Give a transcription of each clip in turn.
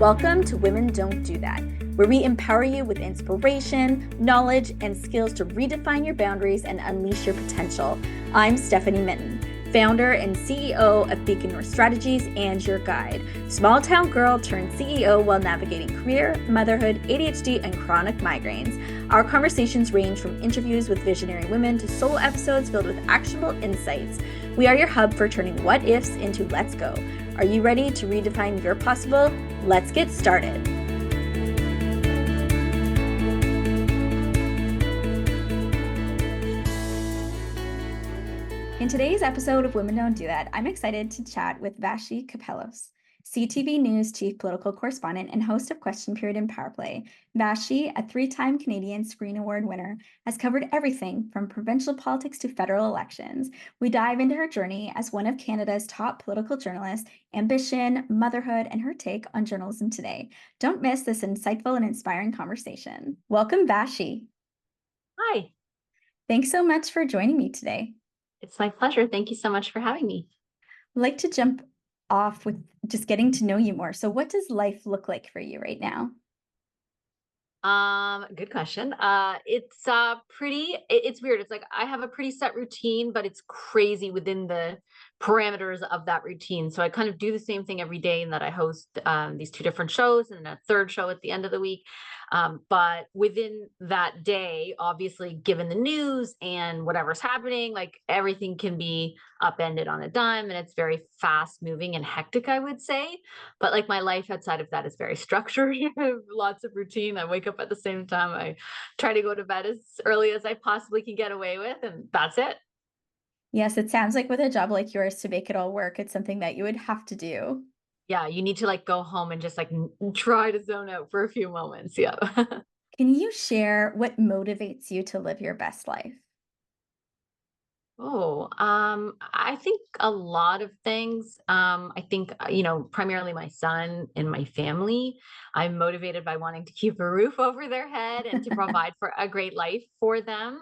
Welcome to Women Don't Do That, where we empower you with inspiration, knowledge, and skills to redefine your boundaries and unleash your potential. I'm Stephanie Minton, founder and CEO of Beacon North Strategies and your guide. Small town girl turned CEO while navigating career, motherhood, ADHD, and chronic migraines. Our conversations range from interviews with visionary women to solo episodes filled with actionable insights. We are your hub for turning what ifs into let's go. Are you ready to redefine your possible? Let's get started. In today's episode of Women Don't Do That, I'm excited to chat with Vassy Kapelos, CTV News Chief Political Correspondent and host of Question Period and Power Play. Vassy, a three-time Canadian Screen Award winner, has covered everything from provincial politics to federal elections. We dive into her journey as one of Canada's top political journalists, ambition, motherhood, and her take on journalism today. Don't miss this insightful and inspiring conversation. Welcome, Vassy. Hi. Thanks so much for joining me today. It's my pleasure. Thank you so much for having me. I'd like to jump off with just getting to know you more. So what does life look like for you right now? Good question. It's it's weird. It's like I have a pretty set routine, but it's crazy within the parameters of that routine. So I kind of do the same thing every day, and that I host these two different shows and a third show at the end of the week. But within that day, obviously, given the news and whatever's happening, like everything can be upended on a dime, and it's very fast moving and hectic, I would say. But like my life outside of that is very structured. I have lots of routine. I wake up at the same time. I try to go to bed as early as I possibly can get away with, and that's it. Yes, it sounds like with a job like yours, to make it all work, it's something that you would have to do. Yeah, you need to like go home and just like try to zone out for a few moments. Yeah. Can you share what motivates you to live your best life? I think a lot of things. I think, primarily my son and my family. I'm motivated by wanting to keep a roof over their head and to provide for a great life for them.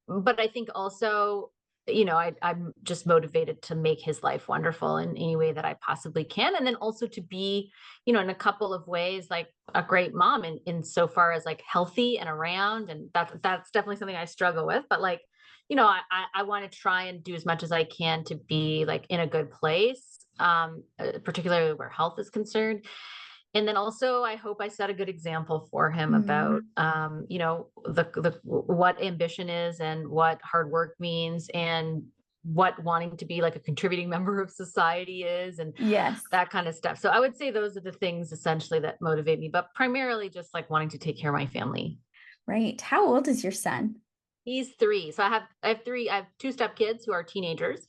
But I think also, I'm just motivated to make his life wonderful in any way that I possibly can. And then also to be, in a couple of ways, like a great mom in so far as like healthy and around. And that's definitely something I struggle with. But like, I want to try and do as much as I can to be like in a good place, particularly where health is concerned. And then also, I hope I set a good example for him about, the what ambition is and what hard work means and what wanting to be like a contributing member of society is and Yes. that kind of stuff. So I would say those are the things essentially that motivate me, but primarily just like wanting to take care of my family. Right. How old is your son? He's 3. So I have 2 stepkids who are teenagers,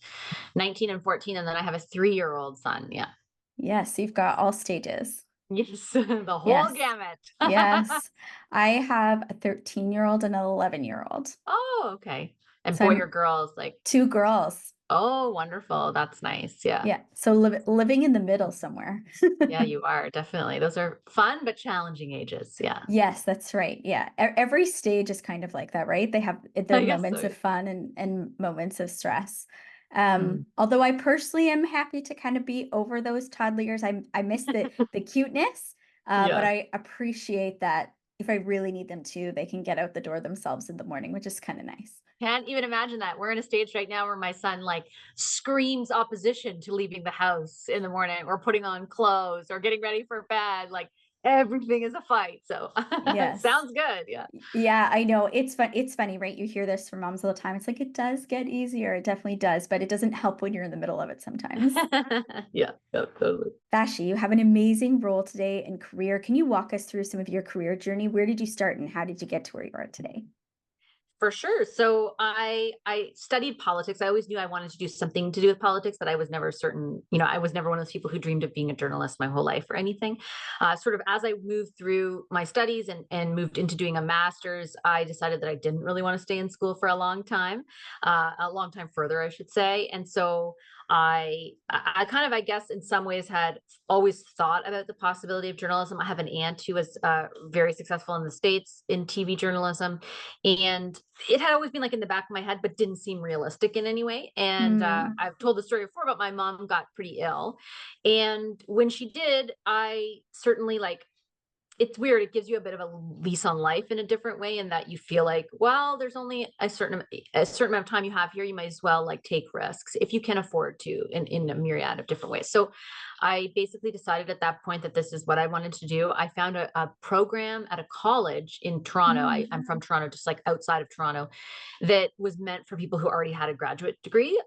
19 and 14, and then I have a 3-year-old son. Yeah. Yes, you've got all stages. Yes, the whole Yes. gamut. Yes. I have a 13-year-old and an 11-year-old. Oh, okay. And So boy I'm or girls, like, 2 girls. oh, wonderful. That's nice. Yeah. Yeah. So living in the middle somewhere. Yeah, you are definitely. Those are fun but challenging ages. Yeah. Yes, that's right. Yeah. Every stage is kind of like that, right? They have their I guess so. moments of fun and moments of stress. Mm. Although I personally am happy to kind of be over those toddler years. I miss the cuteness, but Yeah. I appreciate that if I really need them to, they can get out the door themselves in the morning, which is kind of nice. Can't even imagine that. We're in a stage right now where my son like screams opposition to leaving the house in the morning or putting on clothes or getting ready for bed. Like everything is a fight. So Yes. sounds good. Yeah. Yeah, I know. It's fun. It's funny, right? You hear this from moms all the time. It's like it does get easier. It definitely does, but it doesn't help when you're in the middle of it sometimes. Yeah, totally. Vassy, you have an amazing role today and career. Can you walk us through some of your career journey? Where did you start and how did you get to where you are today? For sure. So I studied politics. I always knew I wanted to do something to do with politics, but I was never certain. I was never one of those people who dreamed of being a journalist my whole life or anything. Sort of as I moved through my studies and moved into doing a master's, I decided that I didn't really want to stay in school for a long time further, I should say. And so I kind of, I guess, in some ways had always thought about the possibility of journalism. I have an aunt who was very successful in the States in TV journalism. And it had always been like in the back of my head, but didn't seem realistic in any way. And Mm. I've told the story before, but my mom got pretty ill. And when she did, I certainly like, it's weird. It gives you a bit of a lease on life in a different way, in that you feel like, well, there's only a certain amount of time you have here. You might as well like take risks if you can afford to, in a myriad of different ways. So I basically decided at that point that this is what I wanted to do. I found a program at a college in Toronto. I'm Mm. from Toronto, just like outside of Toronto, that was meant for people who already had a graduate degree.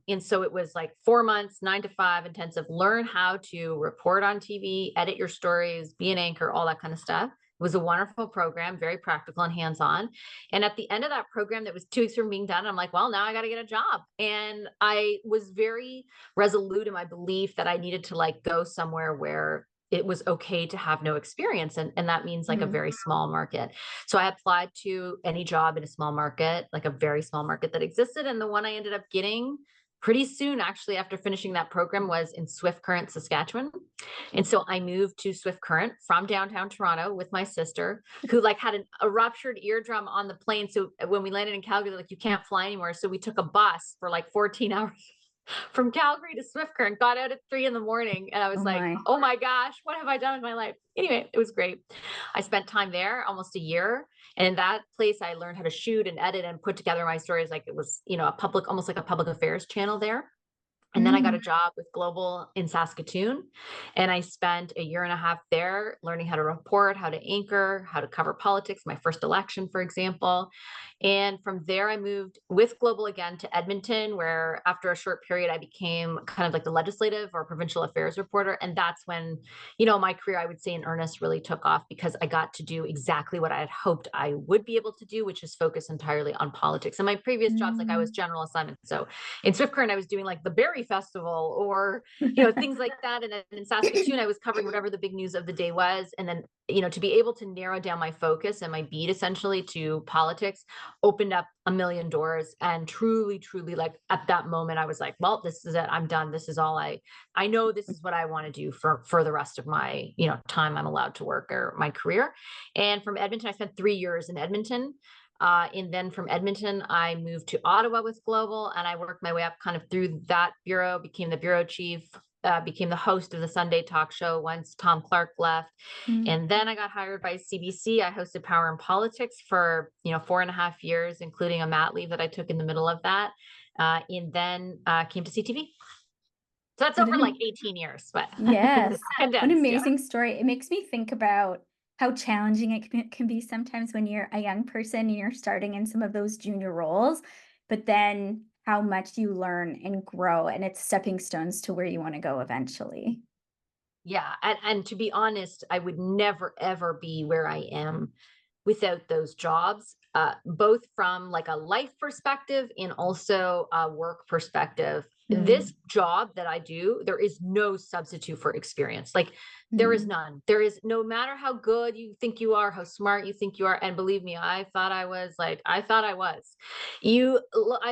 And so it was like 4 months, 9 to 5 intensive, learn how to report on TV, edit your stories, be an anchor, all that kind of stuff. It was a wonderful program, very practical and hands on. And at the end of that program, that was 2 weeks from being done, I'm like, well, now I got to get a job. And I was very resolute in my belief that I needed to like go somewhere where it was okay to have no experience. And that means like a Mm. very small market. So I applied to any job in a small market, like a very small market that existed. And the one I ended up getting pretty soon, actually, after finishing that program, was in Swift Current, Saskatchewan. And so I moved to Swift Current from downtown Toronto with my sister, who like had a ruptured eardrum on the plane. So when we landed in Calgary, like, you can't fly anymore. So we took a bus for like 14 hours from Calgary to Swift Current, got out at 3 in the morning. And I Oh was like, my. oh my gosh, what have I done with my life? Anyway, it was great. I spent time there almost a year. And in that place, I learned how to shoot and edit and put together my stories. Like it was, a public, almost like a public affairs channel there. And then I got a Mm. job with Global in Saskatoon. And I spent a year and a half there learning how to report, how to anchor, how to cover politics, my first election, for example. And from there, I moved with Global again to Edmonton, where after a short period, I became kind of like the legislative or provincial affairs reporter. And that's when, my career, I would say in earnest, really took off, because I got to do exactly what I had hoped I would be able to do, which is focus entirely on politics. And my previous jobs, like I was Mm. general assignment. So in Swift Current, I was doing like the Berry Festival, or things like that. And then in Saskatoon, I was covering whatever the big news of the day was. And then, to be able to narrow down my focus and my beat essentially to politics opened up a million doors. And truly, truly, like at that moment, I was like, well, this is it. I'm done. This is all I know this is what I want to do for the rest of my, time I'm allowed to work, or my career. And from Edmonton, I spent 3 years in Edmonton. And then from Edmonton, I moved to Ottawa with Global, and I worked my way up kind of through that bureau, became the bureau chief, became the host of the Sunday talk show once Tom Clark left. Mm. And then I got hired by CBC. I hosted Power and Politics for, 4.5 years, including a mat leave that I took in the middle of that. And then came to CTV. So that's What over like an 18 years, but Yes. What an condensed, yeah. amazing story. It makes me think about how challenging it can be sometimes when you're a young person and you're starting in some of those junior roles, but then how much you learn and grow, and it's stepping stones to where you want to go eventually. Yeah. And to be honest, I would never, ever be where I am without those jobs, both from like a life perspective and also a work perspective. Mm. This job that I do, there is no substitute for experience. Like there is Mm. none. There is, no matter how good you think you are, how smart you think you are. And believe me, I thought I was. I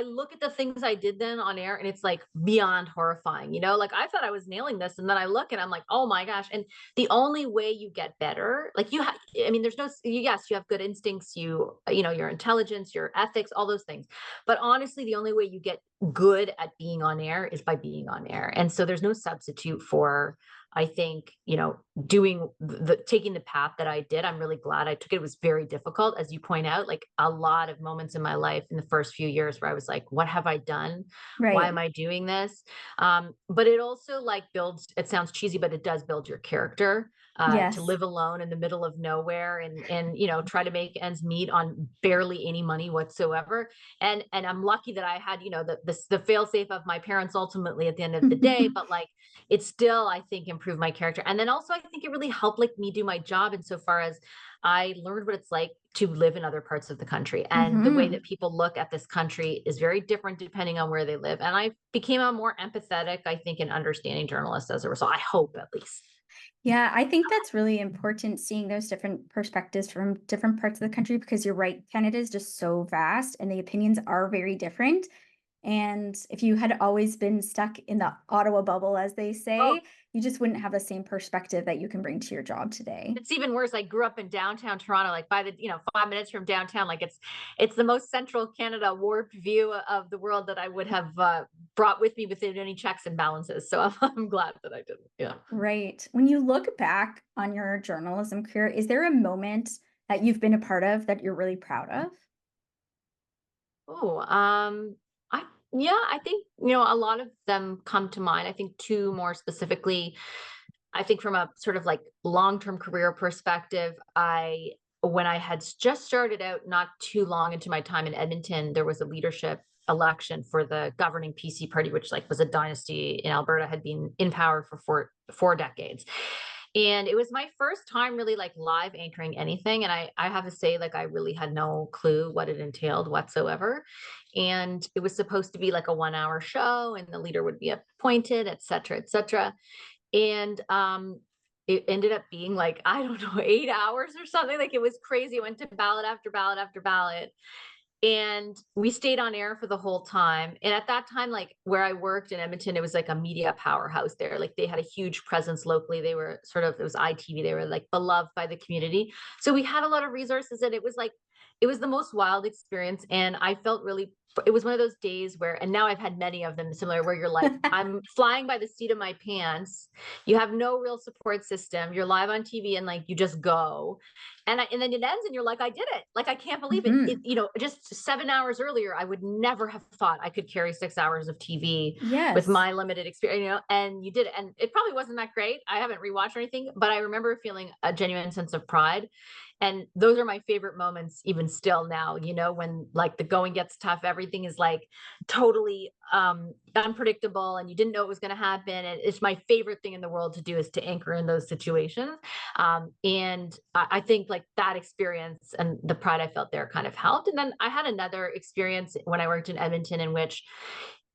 look at the things I did then on air, and it's like beyond horrifying, like I thought I was nailing this. And then I look and I'm like, oh my gosh. And the only way you get better, like I mean, there's no, yes, you have good instincts, your intelligence, your ethics, all those things. But honestly, the only way you get good at being on air is by being on air. And so there's no substitute for, I think, doing taking the path that I did. I'm really glad I took it. It was very difficult, as you point out, like a lot of moments in my life in the first few years where I was like, what have I done? Why Right. am I doing this? But it also like builds, it sounds cheesy, but it does build your character, to Yes. live alone in the middle of nowhere, and try to make ends meet on barely any money whatsoever. And I'm lucky that I had, the fail safe of my parents ultimately at the end of the day, but like it still, I think, improved my character. And then also I think it really helped like me do my job insofar as I learned what it's like to live in other parts of the country. And the way that Hmm. people look at this country is very different depending on where they live. And I became a more empathetic, I think, and understanding journalist as a result. I hope, at least. Yeah, I think that's really important, seeing those different perspectives from different parts of the country, because you're right, Canada is just so vast and the opinions are very different. And if you had always been stuck in the Ottawa bubble, as they Oh, say, you just wouldn't have the same perspective that you can bring to your job today. it's even worse. I grew up in downtown Toronto, like by the 5 minutes from downtown. Like it's the most central Canada warped view of the world that I would have brought with me within any checks and balances. So I'm glad that I didn't. Yeah. Right. When you look back on your journalism career, is there a moment that you've been a part of that you're really proud of? Oh, I yeah, I think a lot of them come to mind. I think two more specifically. I think from a sort of like long-term career perspective, I when I had just started out not too long into my time in Edmonton, there was a leadership election for the governing PC party, which like was a dynasty in Alberta, had been in power for four decades. And it was my first time really like live anchoring anything. And I have to say, like, I really had no clue what it entailed whatsoever. And it was supposed to be like a 1 hour show, and the leader would be appointed, et cetera, et cetera. And it ended up being like, I don't know, 8 hours or something. Like it was crazy. It went to ballot after ballot after ballot. And we stayed on air for the whole time. And at that time, like where I worked in Edmonton, it was like a media powerhouse there. Like they had a huge presence locally. They were sort of, it was ITV. They were like beloved by the community. So we had a lot of resources, and it was like, it was the most wild experience. And I felt really, it was one of those days where, and now I've had many of them similar, where you're like, I'm flying by the seat of my pants. You have no real support system. You're live on TV and like you just go. And then it ends and you're like, I did it. Like, I can't believe it. Hmm. Just 7 hours earlier, I would never have thought I could carry 6 hours of TV with Yes. my limited experience, and you did it. And it probably wasn't that great. I haven't rewatched or anything, but I remember feeling a genuine sense of pride. And those are my favorite moments, even still now, when like the going gets tough, everything is like totally unpredictable, and you didn't know it was going to happen. And it's my favorite thing in the world to do, is to anchor in those situations. And I think like that experience and the pride I felt there kind of helped. And then I had another experience when I worked in Edmonton, in which,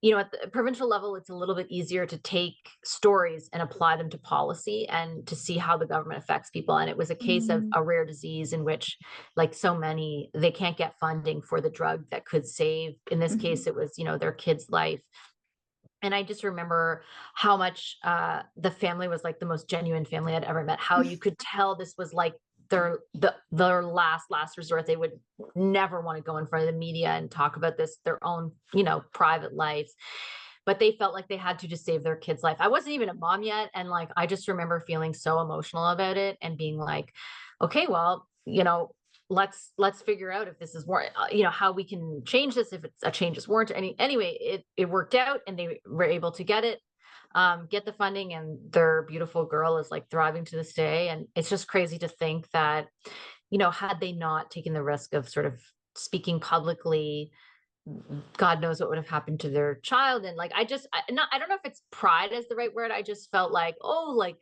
at the provincial level, it's a little bit easier to take stories and apply them to policy and to see how the government affects people. And it was a case of Mm, a rare disease in which, like so many, they can't get funding for the drug that could save. In this case, mhm. it was, their kid's life. And I just remember how much the family was like the most genuine family I'd ever met. How you could tell this was like their last resort. They would never want to go in front of the media and talk about this, their own private lives. But they felt like they had to just save their kid's life. I wasn't even a mom yet, and like I just remember feeling so emotional about it and being like, okay, well, let's figure out if this is warrant, how we can change this, if it's a change is warranted. Anyway, it worked out, and they were able to get the funding, and their beautiful girl is like thriving to this day. And it's just crazy to think that, had they not taken the risk of sort of speaking publicly, God knows what would have happened to their child. And like, I don't know if it's pride is the right word. I just felt like, oh, like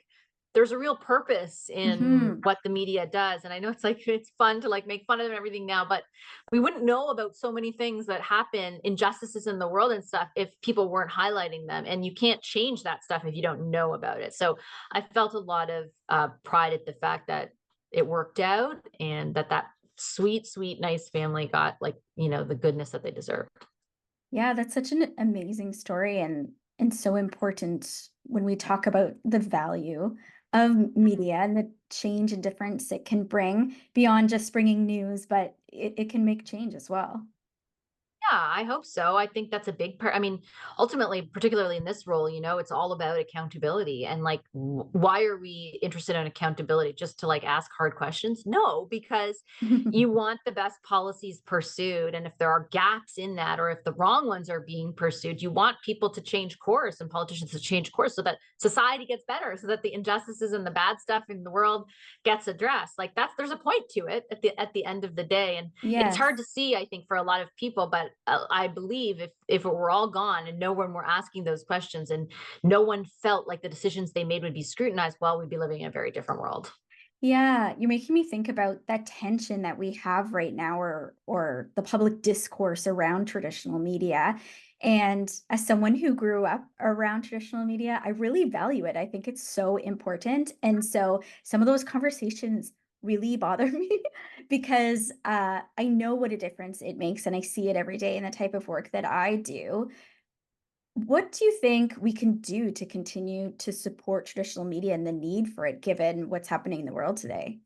there's a real purpose in Mhm. what the media does. And I know it's like, it's fun to like make fun of them and everything now, but we wouldn't know about so many things that happen, injustices in the world and stuff, if people weren't highlighting them. And you can't change that stuff if you don't know about it. So I felt a lot of pride at the fact that it worked out, and that sweet, nice family got like, the goodness that they deserve. Yeah, that's such an amazing story and so important when we talk about the value of media and the change and difference it can bring beyond just bringing news, but it can make change as well. Yeah, I hope so. I think that's a big part. I mean, ultimately, particularly in this role, it's all about accountability. And like, why are we interested in accountability? Just to like ask hard questions? No, because you want the best policies pursued. And if there are gaps in that, or if the wrong ones are being pursued, you want people to change course and politicians to change course, so that society gets better, so that the injustices and the bad stuff in the world gets addressed. Like there's a point to it at the end of the day. And it's hard to Yes. see, I think, for a lot of people, but I believe if it were all gone and no one were asking those questions, and no one felt like the decisions they made would be scrutinized, well, we'd be living in a very different world. Yeah, you're making me think about that tension that we have right now or the public discourse around traditional media. And as someone who grew up around traditional media, I really value it. I think it's so important. And so some of those conversations really bother me because I know what a difference it makes and I see it every day in the type of work that I do. What do you think we can do to continue to support traditional media and the need for it given what's happening in the world today?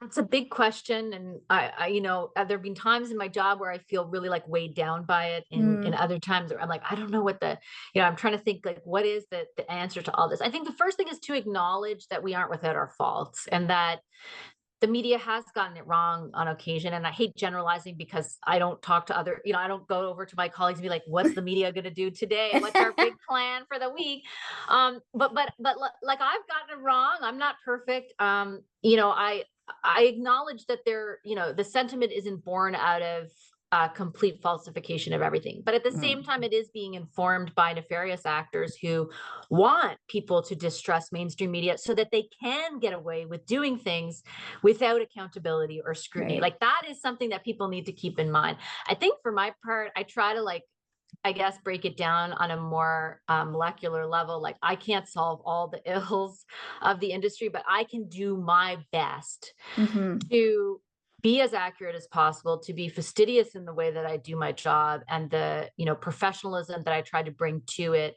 That's a big question, and there have been times in my job where I feel really like weighed down by it, and Mm, other times where I'm like, I don't know what I'm trying to think like what is the answer to all this. I think the first thing is to acknowledge that we aren't without our faults, and that the media has gotten it wrong on occasion. And I hate generalizing because I don't talk to I don't go over to my colleagues and be like, what's the media going to do today? What's our big plan for the week? Like I've gotten it wrong. I'm not perfect. I acknowledge that the sentiment isn't born out of complete falsification of everything. But at the same mm, time, it is being informed by nefarious actors who want people to distrust mainstream media so that they can get away with doing things without accountability or scrutiny. right. Like that is something that people need to keep in mind. I think for my part, I try to I guess break it down on a more molecular level. Like I can't solve all the ills of the industry, but I can do my best Hmm. to be as accurate as possible, to be fastidious in the way that I do my job and the, professionalism that I try to bring to it.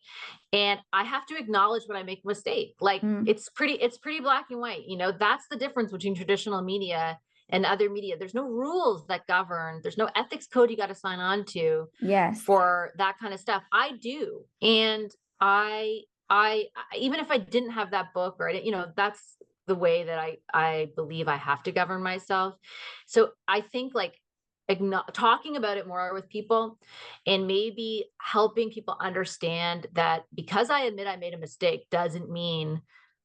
And I have to acknowledge when I make a mistake. Like Mm, it's pretty black and white. That's the difference between traditional media and other media. There's no rules that govern. There's no ethics code you got to sign on to yes. for that kind of stuff. I do. And even if I didn't have that book or I didn't, that's the way that I believe I have to govern myself. So I think like talking about it more with people and maybe helping people understand that because I admit I made a mistake doesn't mean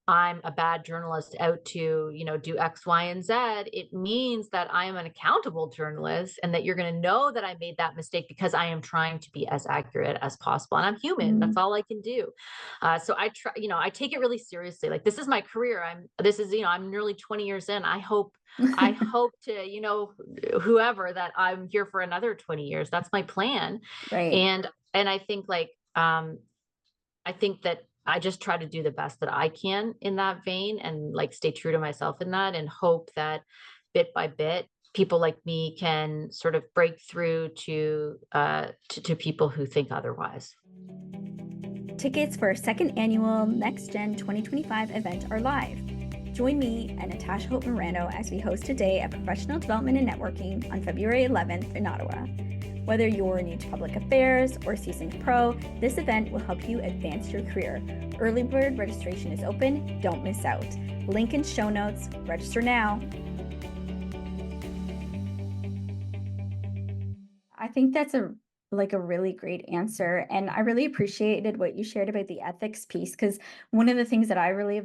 I'm a bad journalist out to, do X, Y, and Z. It means that I am an accountable journalist and that you're going to know that I made that mistake because I am trying to be as accurate as possible. And I'm human. That's Mm. all I can do. So I try, I take it really seriously. Like this is my career. I'm nearly 20 years in. I hope to, whoever that I'm here for another 20 years. That's my plan. Right. And I think that I just try to do the best that I can in that vein and like stay true to myself in that and hope that bit by bit people like me can sort of break through to people who think otherwise. Tickets for our second annual Next Gen 2025 event are live. Join me and Natasha Hope Morano as we host a day of professional development and networking on February 11th in Ottawa. Whether you're new to public affairs or seasoned pro, this event will help you advance your career. Early bird registration is open. Don't miss out. Link in show notes. Register now. I think that's a really great answer, and I really appreciated what you shared about the ethics piece because one of the things that I really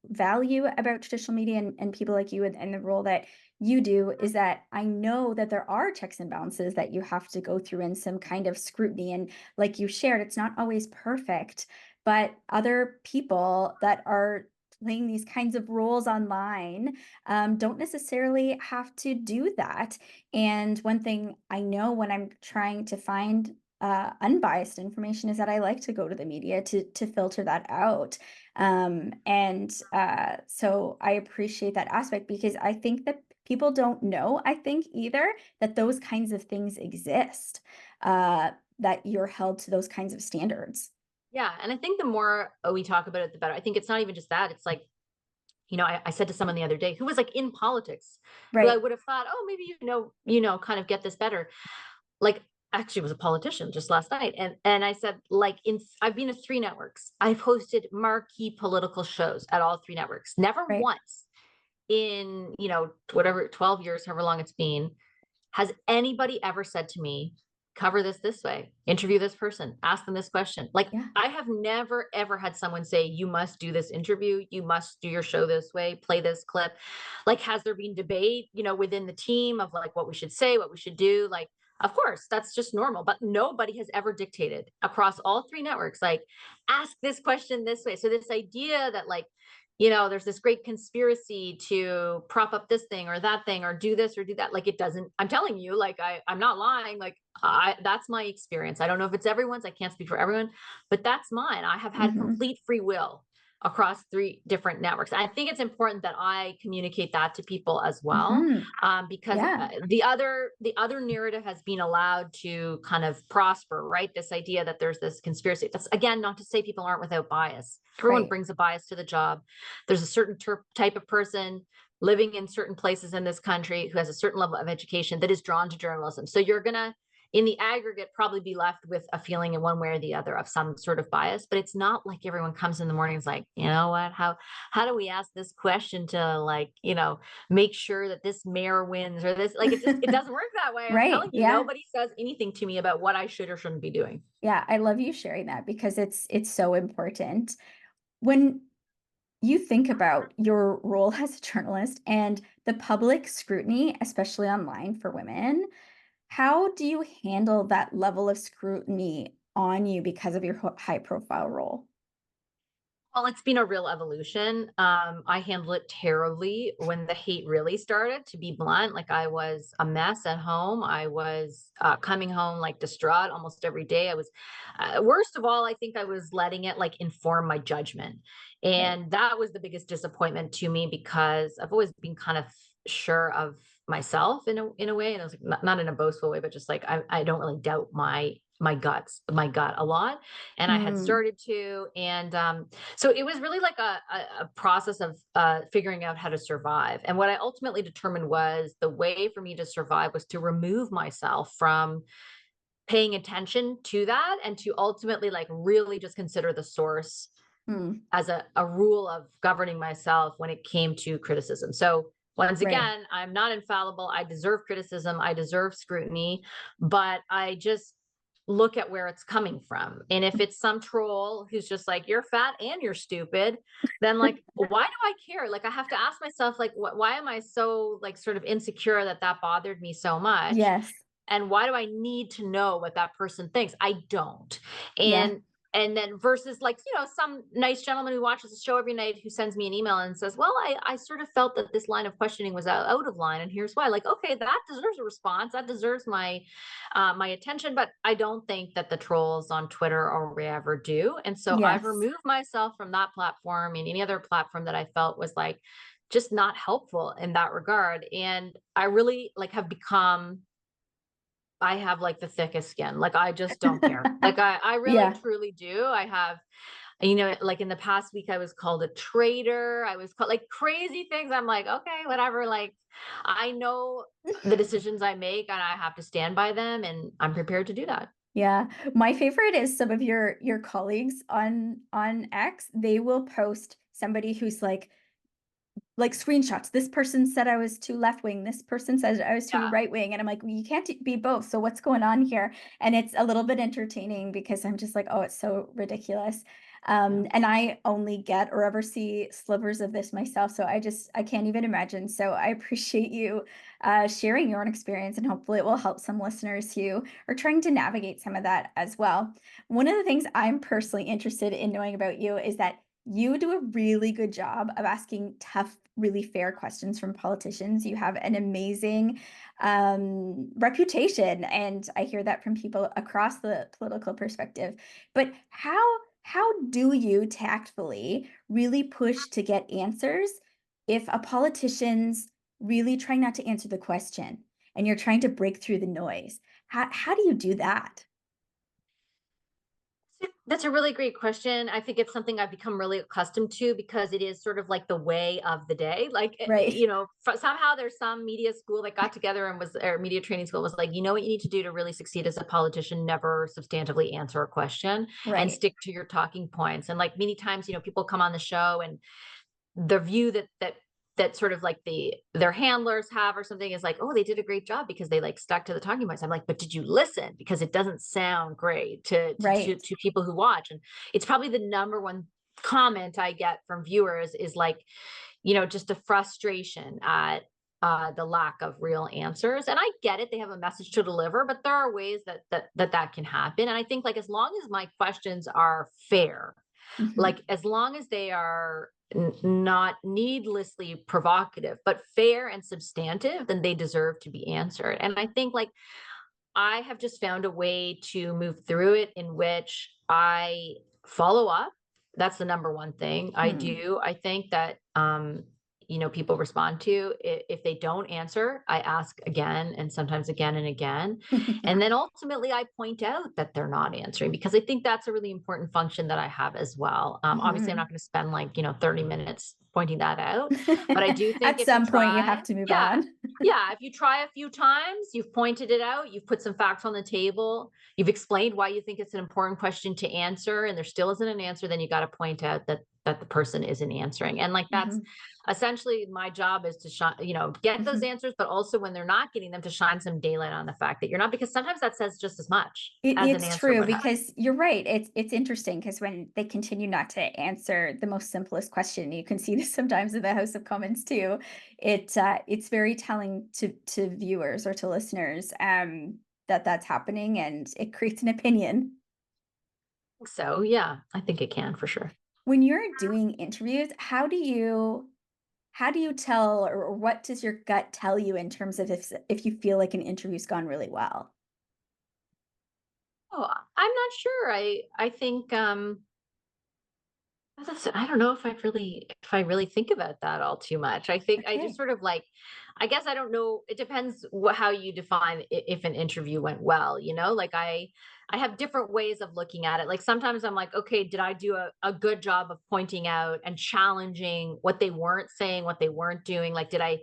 value about traditional media and people like you and the role that you do is that I know that there are checks and balances that you have to go through and some kind of scrutiny. And like you shared, it's not always perfect, but other people that are playing these kinds of roles online don't necessarily have to do that. And one thing I know when I'm trying to find unbiased information is that I like to go to the media to filter that out. So I appreciate that aspect because I think that people don't know, I think either, that those kinds of things exist, that you're held to those kinds of standards. Yeah. And I think the more we talk about it, the better. I think it's not even just that. It's like, I said to someone the other day who was like in politics, who I Right. would have thought, oh, maybe kind of get this better. Like actually was a politician just last night. And I said, like I've been to three networks. I've hosted marquee political shows at all three networks. Never Right. once in, whatever 12 years, however long it's been, has anybody ever said to me, cover this way, interview this person, ask them this question? Like, Yeah. I have never, ever had someone say, you must do this interview, you must do your show this way, play this clip. Like, has there been debate, within the team of like what we should say, what we should do? Like, of course, that's just normal, but nobody has ever dictated across all three networks, like, ask this question this way. So, this idea that, like, there's this great conspiracy to prop up this thing or that thing or do this or do that. Like it doesn't, I'm telling you, like I'm not lying. Like that's my experience. I don't know if it's everyone's, I can't speak for everyone, but that's mine. I have had Hmm. complete free will. across 3 different networks. I think it's important that I communicate that to people as well, Hmm. because Yeah. the other narrative has been allowed to kind of prosper, right? This idea that there's this conspiracy. That's again not to say people aren't without bias. Everyone Right. brings a bias to the job. There's a certain type of person living in certain places in this country who has a certain level of education that is drawn to journalism. So you're gonna, in the aggregate, probably be left with a feeling in one way or the other of some sort of bias. But it's not like everyone comes in the morning and is like, you know what, how do we ask this question to, like, make sure that this mayor wins, or this, like, it doesn't work that way. I'm Right. telling you, Yeah. nobody says anything to me about what I should or shouldn't be doing. Yeah. I love you sharing that because it's so important. When you think about your role as a journalist and the public scrutiny, especially online for women, how do you handle that level of scrutiny on you because of your high profile role? Well, it's been a real evolution. I handled it terribly when the hate really started, to be blunt. Like, I was a mess at home. I was coming home like distraught almost every day. I was, worst of all, I think I was letting it like inform my judgment. Right. And that was the biggest disappointment to me, because I've always been kind of sure of myself in a way. And I was like, not in a boastful way, but just like, I don't really doubt my gut a lot. And I had Mm, started to, and so it was really like a process of figuring out how to survive. And what I ultimately determined was the way for me to survive was to remove myself from paying attention to that, and to ultimately like really just consider the source mm, as a rule of governing myself when it came to criticism. So once right. again, I'm not infallible. I deserve criticism. I deserve scrutiny, but I just look at where it's coming from. And if it's some troll who's just like, you're fat and you're stupid, then like, why do I care? Like, I have to ask myself, like, why am I so like sort of insecure that that bothered me so much? Yes. And why do I need to know what that person thinks? I don't. Yeah. And then versus like, some nice gentleman who watches the show every night who sends me an email and says, well, I sort of felt that this line of questioning was out of line, and here's why. Like, okay, that deserves a response. That deserves my attention. But I don't think that the trolls on Twitter or wherever do. And so I've Yes. removed myself from that platform and any other platform that I felt was like just not helpful in that regard. And I really like have become, I have like the thickest skin. Like, I just don't care. Like, I really Yeah. truly do. I have, like in the past week, I was called a traitor. I was called like crazy things. I'm like, okay, whatever. Like, I know the decisions I make and I have to stand by them, and I'm prepared to do that. Yeah. My favorite is some of your colleagues on X, they will post somebody who's like screenshots. This person said I was too left wing. This person said I was too Yeah. right wing. And I'm like, well, you can't be both. So what's going on here? And it's a little bit entertaining because I'm just like, oh, it's so ridiculous. Yeah. And I only get or ever see slivers of this myself. So I can't even imagine. So I appreciate you sharing your own experience, and hopefully it will help some listeners who are trying to navigate some of that as well. One of the things I'm personally interested in knowing about you is that you do a really good job of asking tough, really fair questions from politicians. You have an amazing reputation, and I hear that from people across the political perspective. But how do you tactfully really push to get answers if a politician's really trying not to answer the question and you're trying to break through the noise? How do you do that? That's a really great question. I think it's something I've become really accustomed to, because it is sort of like the way of the day. Like, Right, somehow there's some media school that got together and was, or media training school was like, what you need to do to really succeed as a politician? Never substantively answer a question and right, stick to your talking points. And like many times, people come on the show, and the view that sort of like their handlers have or something is like, oh, they did a great job because they like stuck to the talking points. I'm like, but did you listen? Because it doesn't sound great right. to people who watch. And it's probably the number one comment I get from viewers is like, just a frustration at the lack of real answers. And I get it; they have a message to deliver, but there are ways that can happen. And I think like as long as my questions are fair, Mhm. like as long as they are not needlessly provocative but fair and substantive, then they deserve to be answered. And I think like I have just found a way to move through it in which I follow up That's the number one thing I Hmm. do. I think that, people respond to. If they don't answer, I ask again and sometimes again and again. And then ultimately I point out that they're not answering because I think that's a really important function that I have as well. Obviously, I'm not Hmm. going to spend like, 30 minutes pointing that out, but I do think At if you some point, you try, have to move yeah, on. yeah, if you try a few times, you've pointed it out, you've put some facts on the table, you've explained why you think it's an important question to answer, and there still isn't an answer, then you got to point out that the person isn't answering. And like that's Hmm. essentially my job is to shine, get those Hmm. answers, but also when they're not getting them to shine some daylight on the fact that you're not, because sometimes that says just as much as an It's answer true would have. because you're right. It's interesting because when they continue not to answer the most simplest question, you can see this sometimes in the House of Commons too. It's very telling to viewers or to listeners that that's happening, and it creates an opinion. So yeah, I think it can for sure. When you're doing interviews, how do you tell, or what does your gut tell you in terms of if you feel like an interview's gone really well? Oh, I'm not sure. I think I don't know if I really think about that all too much. I think I just Okay. sort of like, I guess I don't know. It depends how you define if an interview went well, like I have different ways of looking at it. Like sometimes I'm like, okay, did I do a good job of pointing out and challenging what they weren't saying, what they weren't doing? Like, did I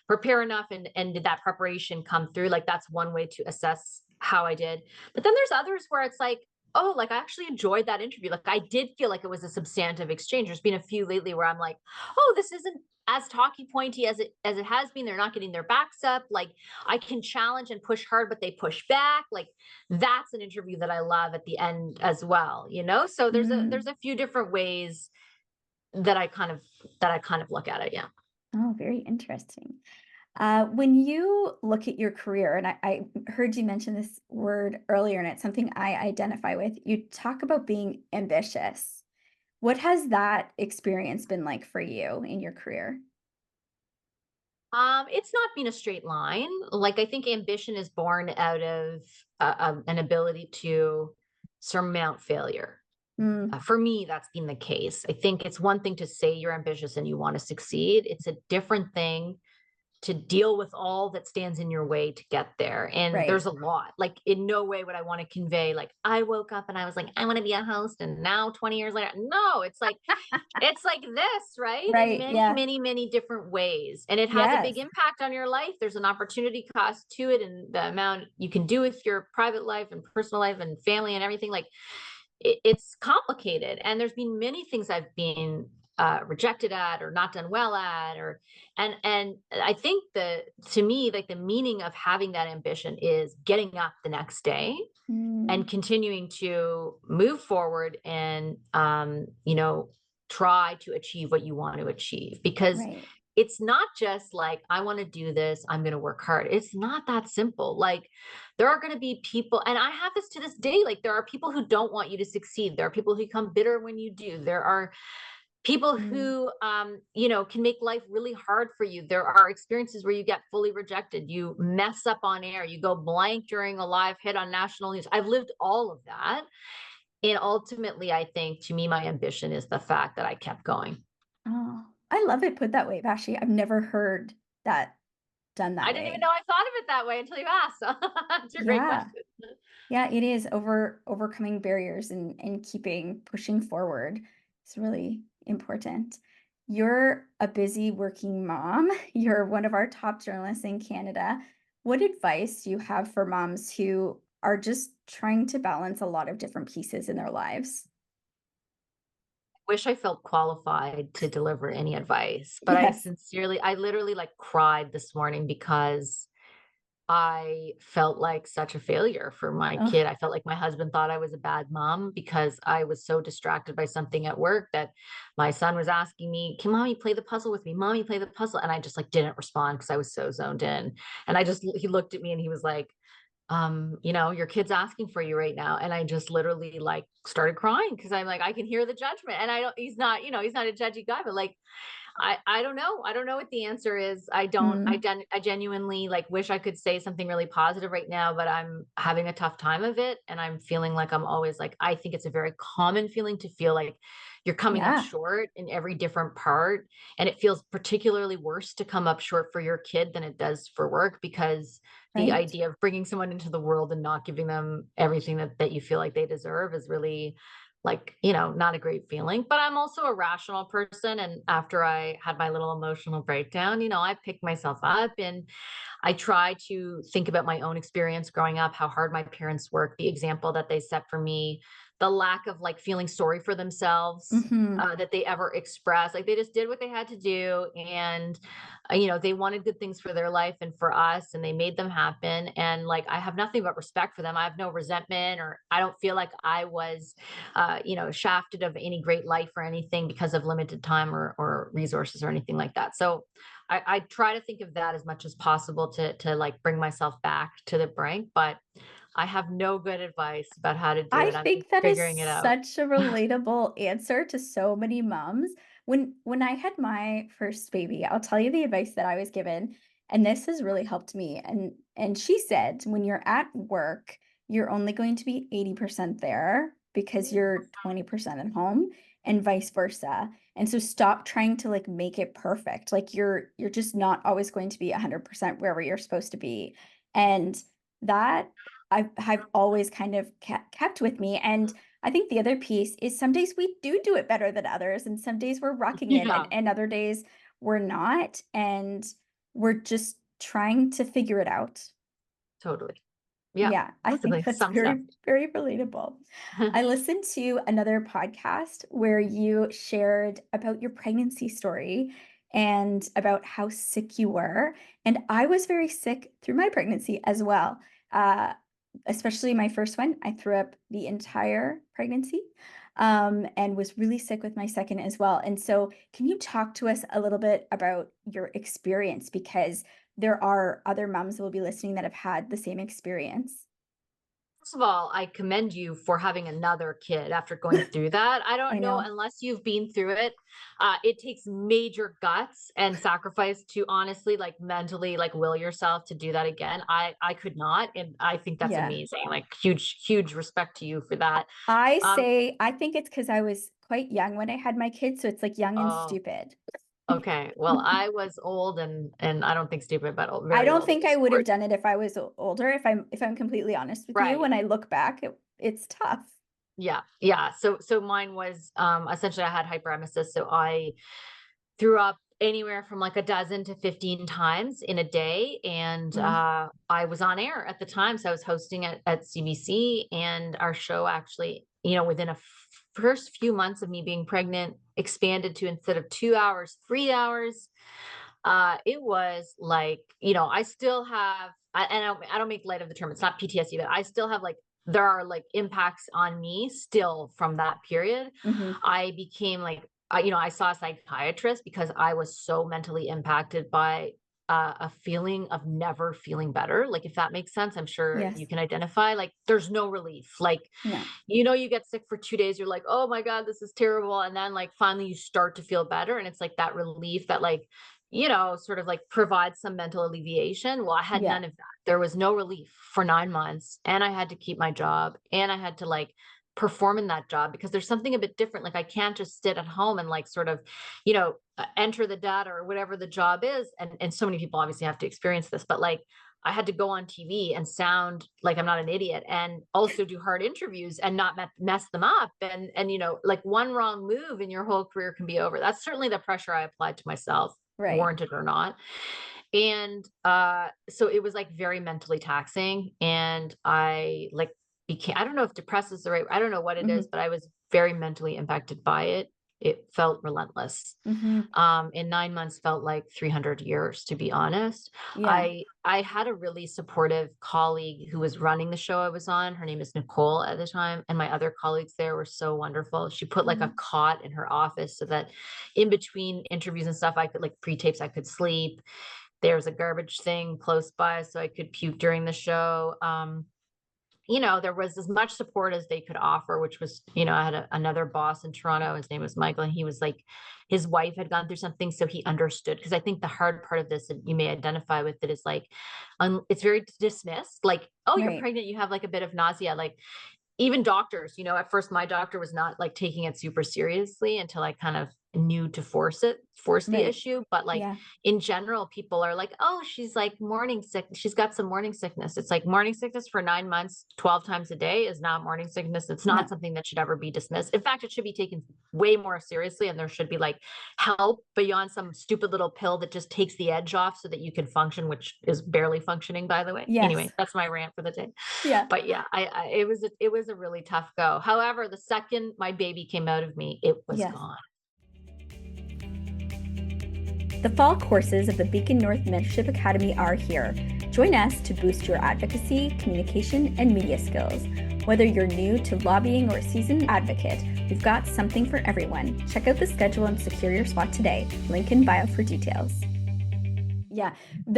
prepare enough and did that preparation come through? Like that's one way to assess how I did. But then there's others where it's like, oh, like I actually enjoyed that interview. Like I did feel like it was a substantive exchange. There's been a few lately where I'm like, oh, this isn't as talky pointy as it has been. They're not getting their backs up. Like I can challenge and push hard, but they push back. Like that's an interview that I love at the end as well. So there's Mm. a few different ways that I kind of look at it. Yeah. Oh, very interesting. When you look at your career, and I heard you mention this word earlier, and it's something I identify with, you talk about being ambitious. What has that experience been like for you in your career? It's not been a straight line. Like I think ambition is born out of an ability to surmount failure. Mm, For me, that's been the case. I think it's one thing to say you're ambitious and you want to succeed. It's a different thing to deal with all that stands in your way to get there. And there's right. a lot. Like in no way would I want to convey like I woke up and I was like, I want to be a host. And now 20 years later, no, it's like this, right? In Right. many, Yeah. many, many different ways. And it has a big Yes. impact on your life. There's an opportunity cost to it and the amount you can do with your private life and personal life and family and everything. Like it's complicated. And there's been many things I've been rejected at or not done well at and I think that to me like the meaning of having that ambition is getting up the next day and Mm, continuing to move forward and try to achieve what you want to achieve because right. it's not just like I want to do this, I'm going to work hard. It's not that simple. Like there are going to be people, and I have this to this day, like there are people who don't want you to succeed. There are people who become bitter when you do. There are people Mm, who can make life really hard for you. There are experiences where you get fully rejected, you mess up on air, you go blank during a live hit on national news. I've lived all of that, and ultimately I think to me my ambition is the fact that I kept going. oh, I love it put that way, Vashi. I've never heard that done I that didn't even way. know I thought of it that way until you asked. It's a great Yeah. question. Yeah, it is overcoming barriers and keeping pushing forward. It's really important. You're a busy working mom. You're one of our top journalists in Canada. What advice do you have for moms who are just trying to balance a lot of different pieces in their lives? Wish I felt qualified to deliver any advice, but Yes. I literally like cried this morning because I felt like such a failure for my kid. Oh, I felt like my husband thought I was a bad mom because I was so distracted by something at work that my son was asking me, "Can mommy play the puzzle with me? Mommy play the puzzle." And I just like didn't respond because I was so zoned in. And he looked at me and he was like, your kid's asking for you right now. And I just literally like started crying because I'm like, I can hear the judgment. And I don't, he's not a judgy guy, but like I don't know. I don't know what the answer is. Mm, I genuinely like wish I could say something really positive right now, but I'm having a tough time of it. And I'm feeling like I'm always like, I think it's a very common feeling to feel like you're coming up yeah, short in every different part. And it feels particularly worse to come up short for your kid than it does for work, because the right. idea of bringing someone into the world and not giving them everything that you feel like they deserve is really like, not a great feeling. But I'm also a rational person. And after I had my little emotional breakdown, I picked myself up and I try to think about my own experience growing up, how hard my parents worked, the example that they set for me, the lack of like feeling sorry for themselves. Hmm. That they ever expressed, like they just did what they had to do, and they wanted good things for their life and for us, and they made them happen. And like I have nothing but respect for them. I have no resentment, or I don't feel like I was, shafted of any great life or anything because of limited time or resources or anything like that. So I try to think of that as much as possible to like bring myself back to the brink, but I have no good advice about how to do I it. I'm just think that is figuring it out. such a relatable answer to so many moms. When I had my first baby, I'll tell you the advice that I was given, and this has really helped me. And she said, when you're at work, you're only going to be 80% there because you're 20% at home and vice versa. And so stop trying to like make it perfect. Like you're just not always going to be 100% wherever you're supposed to be. And that I've always kind of kept with me. And I think the other piece is some days we do it better than others, and some days we're rocking it, Yeah, and other days we're not, and we're just trying to figure it out. totally. Yeah, Yeah, I think perfectly that's sums it up. very, very relatable. I listened to another podcast where you shared about your pregnancy story and about how sick you were. And I was very sick through my pregnancy as well. Uh, Especially my first one, I threw up the entire pregnancy, and was really sick with my second as well. And so, can you talk to us a little bit about your experience? Because there are other moms that will be listening that have had the same experience. First of all, I commend you for having another kid after going through that. I I don't know, know. unless you've been through it. It takes major guts and sacrifice to honestly, like mentally, like will yourself to do that again. I could not, and I think that's Yeah. amazing. Like huge, huge respect to you for that. Um, I think it's because I was quite young when I had my kids, so it's like young and oh, stupid. okay. Well, I was old and I don't think stupid, but I very don't old at think I this would have sport. done it if I was older, if I'm completely honest with you. Right. When I look back, it's tough. Yeah. Yeah. So mine was essentially I had hyperemesis. So I threw up anywhere from like a dozen to 15 times in a day. And Mm, I was on air at the time. So I was hosting at CBC, and our show actually, within first few months of me being pregnant, expanded to, instead of 2 hours, 3 hours. It was like, I still have, and I don't make light of the term. It's not PTSD, but I still have like, there are like impacts on me still from that period. hmm. I became like, I saw a psychiatrist because I was so mentally impacted by a feeling of never feeling better. Like, if that makes sense, I'm sure you Yes. can identify. Like, there's no relief. Like, No. you get sick for 2 days, you're like, oh my God, this is terrible. And then, like, finally you start to feel better. And it's like that relief that, like, sort of like provides some mental alleviation. Well, I had Yeah. none of that. There was no relief for 9 months. And I had to keep my job, and I had to like perform in that job because there's something a bit different. Like, I can't just sit at home and like sort of, enter the data or whatever the job is. And so many people obviously have to experience this, but like, I had to go on TV and sound like I'm not an idiot, and also do hard interviews and not mess them up. And like one wrong move and your whole career can be over. That's certainly the pressure I applied to myself, Right. warranted or not. And so it was like very mentally taxing. And I like became, I don't know if depressed is the right, I don't know what it is, Hmm. but I was very mentally impacted by it. It felt relentless. Hmm. In 9 months felt like 300 years, to be honest. Yeah. I had a really supportive colleague who was running the show I was on. Her name is Nicole at the time, and my other colleagues there were so wonderful. She put like a Hmm. cot in her office so that in between interviews and stuff, I could, like, pre-tapes, I could sleep. There's a garbage thing close by so I could puke during the show. there was as much support as they could offer, which was, I had another boss in Toronto. His name was Michael, and he was like, his wife had gone through something, so he understood. Because I think the hard part of this, and you may identify with it, is like, it's very dismissed. Like, oh, you're Right. pregnant, you have like a bit of nausea. Like, even doctors, at first my doctor was not like taking it super seriously until I kind of knew to force the Right. issue. But like Yeah. in general, people are like, oh, she's like morning sick. She's got some morning sickness. It's like morning sickness for 9 months, 12 times a day is not morning sickness. It's not No. something that should ever be dismissed. In fact, it should be taken way more seriously. And there should be like help beyond some stupid little pill that just takes the edge off so that you can function, which is barely functioning, by the way. Anyway, Yes. that's my rant for the day. Yeah. But yeah, it was a really tough go. However, the second my baby came out of me, it was Yes. gone. The fall courses of the Beacon North Mentorship Academy are here. Join us to boost your advocacy, communication, and media skills. Whether you're new to lobbying or a seasoned advocate, we've got something for everyone. Check out the schedule and secure your spot today. Link in bio for details. Yeah,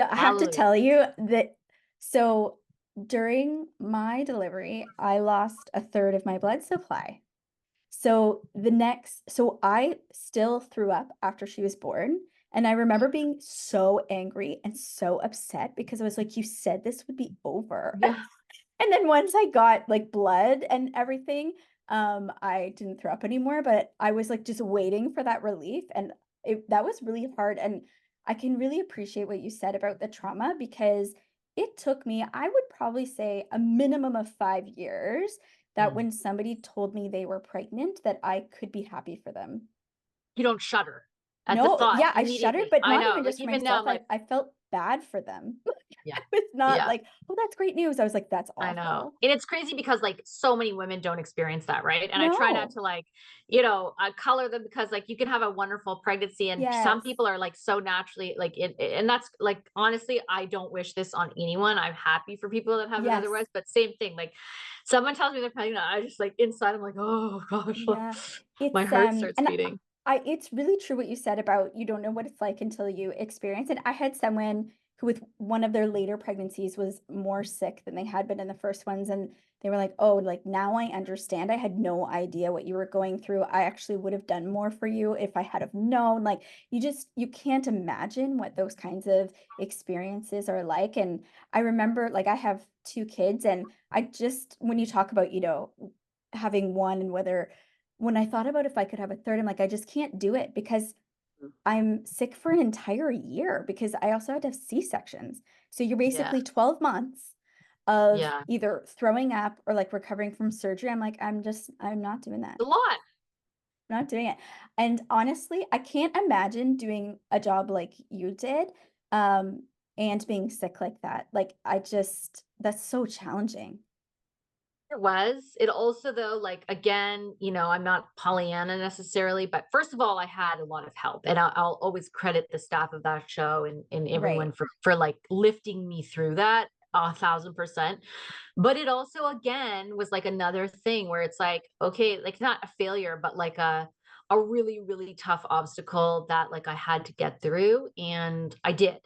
I have to tell you that, so during my delivery, I lost a third of my blood supply. So I still threw up after she was born. And I remember being so angry and so upset because I was like, you said this would be over. Yeah. And then once I got like blood and everything, I didn't throw up anymore, but I was like just waiting for that relief. And that was really hard. And I can really appreciate what you said about the trauma because it took me, I would probably say a minimum of 5 years that Mm. when somebody told me they were pregnant, that I could be happy for them. You don't shudder at the No, thought yeah, I shuddered, immediately. but I not know. even Like just for even now, myself. I'm I, like, I felt bad for them. yeah, It's not yeah. like, oh, that's great news. I was like, that's I know. awful. And it's crazy because like so many women don't experience that, right? And I try not No. to like, color them because like you can have a wonderful pregnancy and some Yes. people are like so naturally like and that's like honestly, I don't wish this on anyone. I'm happy for people that have it Yes. otherwise, but same thing. Like someone tells me they're pregnant, I just like inside I'm like, oh gosh, Yeah. my It's heart starts and beating. it's really true what you said about you don't know what it's like until you experience it. I had someone who with one of their later pregnancies was more sick than they had been in the first ones and they were like, "Oh, like now I understand. I had no idea what you were going through. I actually would have done more for you if I had have known." Like you can't imagine what those kinds of experiences are like. And I remember like I have two kids and I just when you talk about, having one and whether when I thought about if I could have a third, I'm like, I just can't do it because I'm sick for an entire year because I also had to have C-sections. So you're Yeah. basically 12 months of Yeah. either throwing up or like recovering from surgery. I'm like, I'm not doing that. A lot. I'm not doing it. And honestly, I can't imagine doing a job like you did, and being sick like that. Like, that's so challenging. It was. It also though, like again, I'm not Pollyanna necessarily, but first of all, I had a lot of help, and I'll always credit the staff of that show and Right. everyone for like lifting me through that 1,000%. But it also again was like another thing where it's like, okay, like not a failure, but like a really really tough obstacle that like I had to get through, and I did.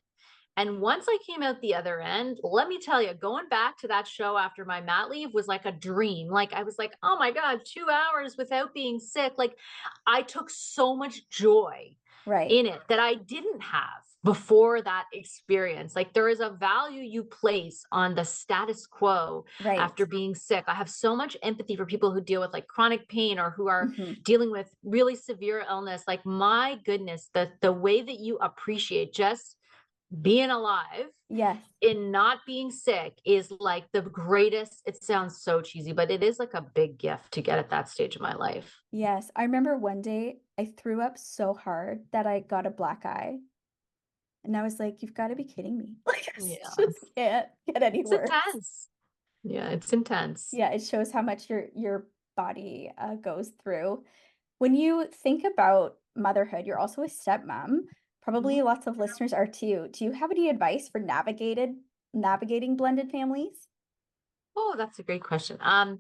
And once I came out the other end, let me tell you, going back to that show after my mat leave was like a dream. Like I was like, oh my God, 2 hours without being sick. Like I took so much joy Right. in it that I didn't have before that experience. Like there is a value you place on the status quo Right. after being sick. I have so much empathy for people who deal with like chronic pain or who are Hmm. dealing with really severe illness. Like my goodness, the way that you appreciate just being alive Yes. and not being sick is like the greatest. It sounds so cheesy, but it is like a big gift to get at that stage of my life. Yes, I remember one day I threw up so hard that I got a black eye, and I was like, "You've gotta be kidding me." Like, this Yeah. just can't get any It's worse. intense. Yeah, it's intense. Yeah, it shows how much your body, goes through. When you think about motherhood, you're also a stepmom. Probably Mhm. lots of listeners are too. Do you have any advice for navigating blended families? Oh, that's a great question. I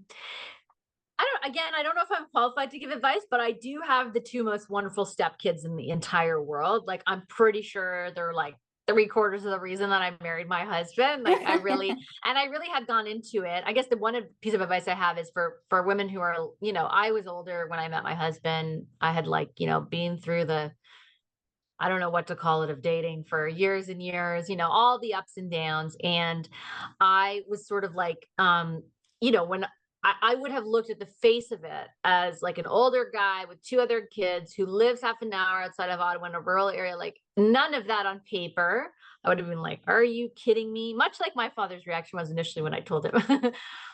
don't know if I'm qualified to give advice, but I do have the two most wonderful stepkids in the entire world. Like I'm pretty sure they're like three-quarters of the reason that I married my husband. Like, I really had gone into it. I guess the one piece of advice I have is for women who are, I was older when I met my husband. I had, like, been through the, I don't know what to call it, of dating for years and years, all the ups and downs. And I was sort of like, when I would have looked at the face of it as like an older guy with two other kids who lives half an hour outside of Ottawa in a rural area, like none of that on paper. I would have been like, are you kidding me? Much like my father's reaction was initially when I told him.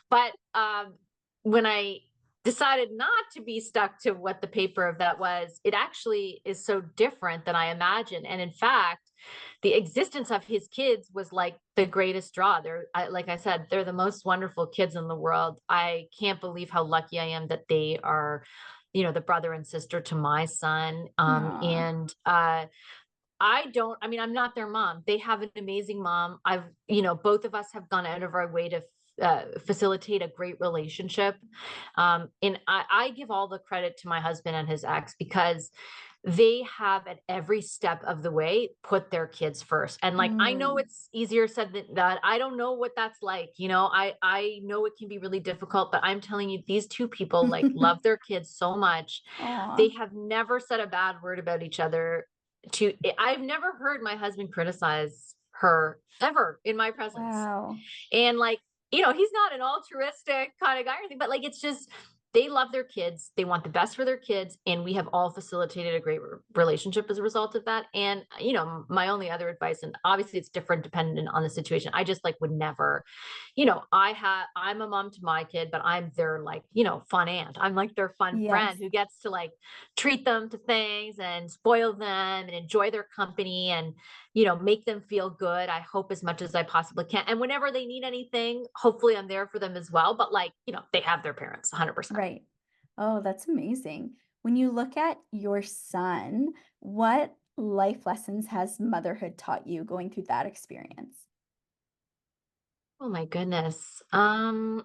But when I decided not to be stuck to what the paper of that was, it actually is so different than I imagined. And in fact, the existence of his kids was like the greatest draw. Like I said, they're the most wonderful kids in the world. I can't believe how lucky I am that they are, the brother and sister to my son. Aw. And I mean, I'm not their mom. They have an amazing mom. Both of us have gone out of our way to facilitate a great relationship. And I give all the credit to my husband and his ex because they have at every step of the way put their kids first. And like, I know Mm. it's easier said than that. I don't know what that's like. I know it can be really difficult, but I'm telling you, these two people like love their kids so much. Aw. They have never said a bad word about each other. I've never heard my husband criticize her ever in my presence. Wow. And like, he's not an altruistic kind of guy or anything, but like, it's just, they love their kids. They want the best for their kids. And we have all facilitated a great relationship as a result of that. And, my only other advice, and obviously it's different dependent on the situation. I just like would never, I'm a mom to my kid, but I'm their like, fun aunt. I'm like their fun friend Yes. who gets to like treat them to things and spoil them and enjoy their company and, make them feel good. I hope as much as I possibly can. And whenever they need anything, hopefully I'm there for them as well. But like, they have their parents 100%. Right. Oh, that's amazing. When you look at your son, what life lessons has motherhood taught you going through that experience? Oh my goodness. I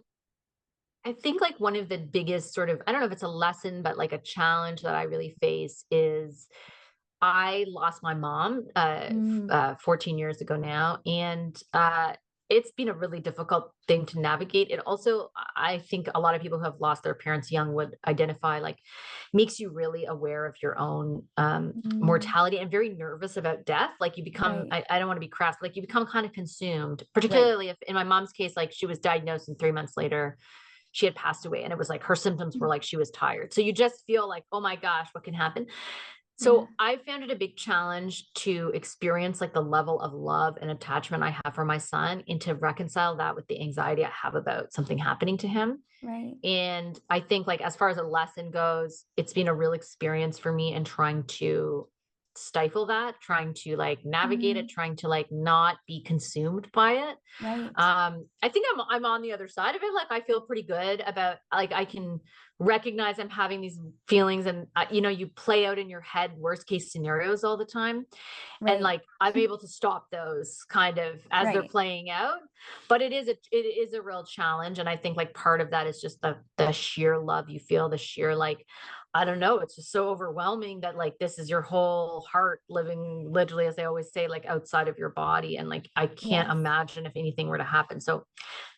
think like one of the biggest sort of, I don't know if it's a lesson, but like a challenge that I really face is I lost my mom 14 years ago now, and it's been a really difficult thing to navigate. It also, I think a lot of people who have lost their parents young would identify like makes you really aware of your own Mm. mortality and very nervous about death. Like you become, Right. I don't want to be crass, but like you become kind of consumed, Right. particularly if in my mom's case, like she was diagnosed and 3 months later she had passed away and it was like her symptoms were Mm. like she was tired. So you just feel like, oh my gosh, what can happen? Yeah. So I found it a big challenge to experience like the level of love and attachment I have for my son and to reconcile that with the anxiety I have about something happening to him. Right. And I think like as far as a lesson goes, it's been a real experience for me in trying to stifle that, trying to like navigate it, Mm. trying to like not be consumed by it. Right. I think I'm on the other side of it. Like I feel pretty good about like I can recognize I'm having these feelings, and you play out in your head worst case scenarios all the time, and Right. like I'm able to stop those kind of as they're Right. playing out. But it is a real challenge, and I think like part of that is just the sheer love you feel, the sheer like I don't know, it's just so overwhelming that like this is your whole heart living literally, as they always say, like outside of your body. And like I can't Yes. imagine if anything were to happen. So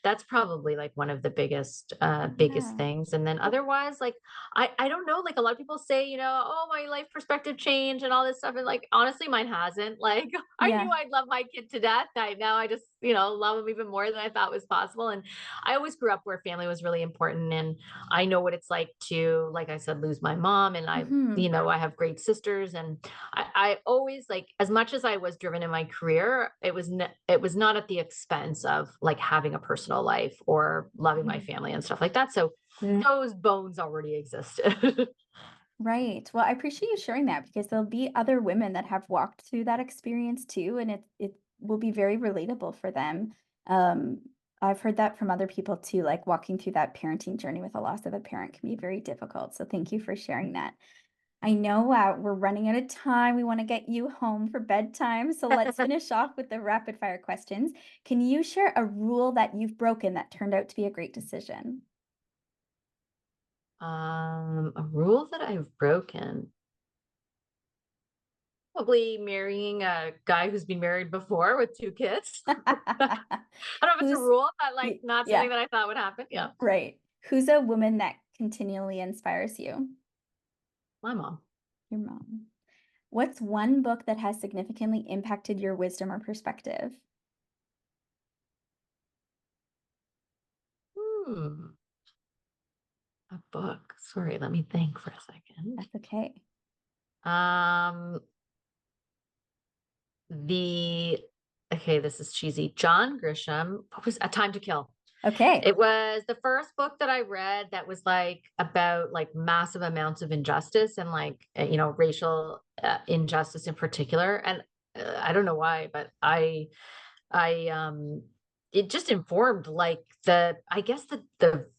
that's probably like one of the biggest Yeah. things. And then Well, otherwise, like I don't know, like a lot of people say, oh, my life perspective changed and all this stuff. And like honestly, mine hasn't. Like I knew yeah. I'd love my kid to death. Now I just, love him even more than I thought was possible. And I always grew up where family was really important. And I know what it's like to, like I said, lose my mom. And Hmm. I have great sisters. And I always like, as much as I was driven in my career, it was not at the expense of like having a personal life or loving my family and stuff like that. So those bones already existed. Right. Well, I appreciate you sharing that because there'll be other women that have walked through that experience too, and it will be very relatable for them. Um, I've heard that from other people too, like walking through that parenting journey with the loss of a parent can be very difficult. So thank you for sharing that. I know we're running out of time. We want to get you home for bedtime. So let's finish off with the rapid fire questions. Can you share a rule that you've broken that turned out to be a great decision? A rule that I've broken. Probably marrying a guy who's been married before with 2 kids. I don't know if it's a Who's rule, but, like, not something yeah, that I thought would happen. Yeah. right. Who's a woman that continually inspires you? My mom. Your mom. What's one book that has significantly impacted your wisdom or perspective? Hmm, a book. Sorry, let me think for a second. That's okay. Um, the okay, this is cheesy. John Grisham, what was A Time to Kill? Okay. It was the first book that I read that was like about like massive amounts of injustice and like racial injustice in particular. And I don't know why, but I it just informed like the I guess the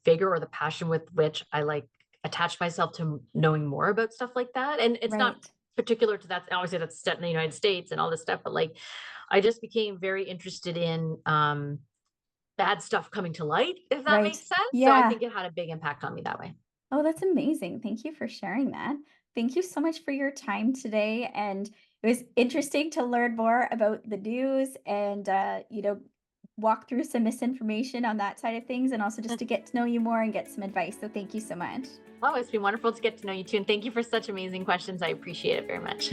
vigor or the passion with which I like attached myself to knowing more about stuff like that. And it's not Right. particular to that. Obviously, that's set in the United States and all this stuff, but like I just became very interested in bad stuff coming to light, if that Right. makes sense. So I Yeah. think it had a big impact on me that way. Oh, that's amazing. Thank you for sharing that. Thank you so much for your time today. And it was interesting to learn more about the news and, walk through some misinformation on that side of things and also just to get to know you more and get some advice. So thank you so much. Oh, it's been wonderful to get to know you too. And thank you for such amazing questions. I appreciate it very much.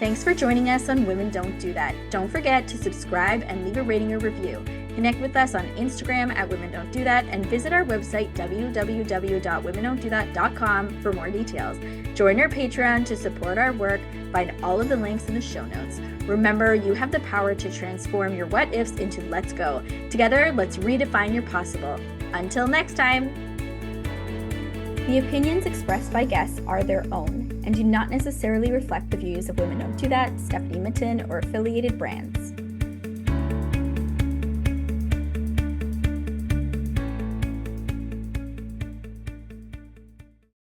Thanks for joining us on Women Don't Do That. Don't forget to subscribe and leave a rating or review. Connect with us on Instagram at Women Don't Do That and visit our website www.womendon'tdothat.com for more details. Join our Patreon to support our work. Find all of the links in the show notes. Remember, you have the power to transform your what ifs into let's go. Together, let's redefine your possible. Until next time. The opinions expressed by guests are their own and do not necessarily reflect the views of Women Don't Do That, Stephanie Mitten, or affiliated brands.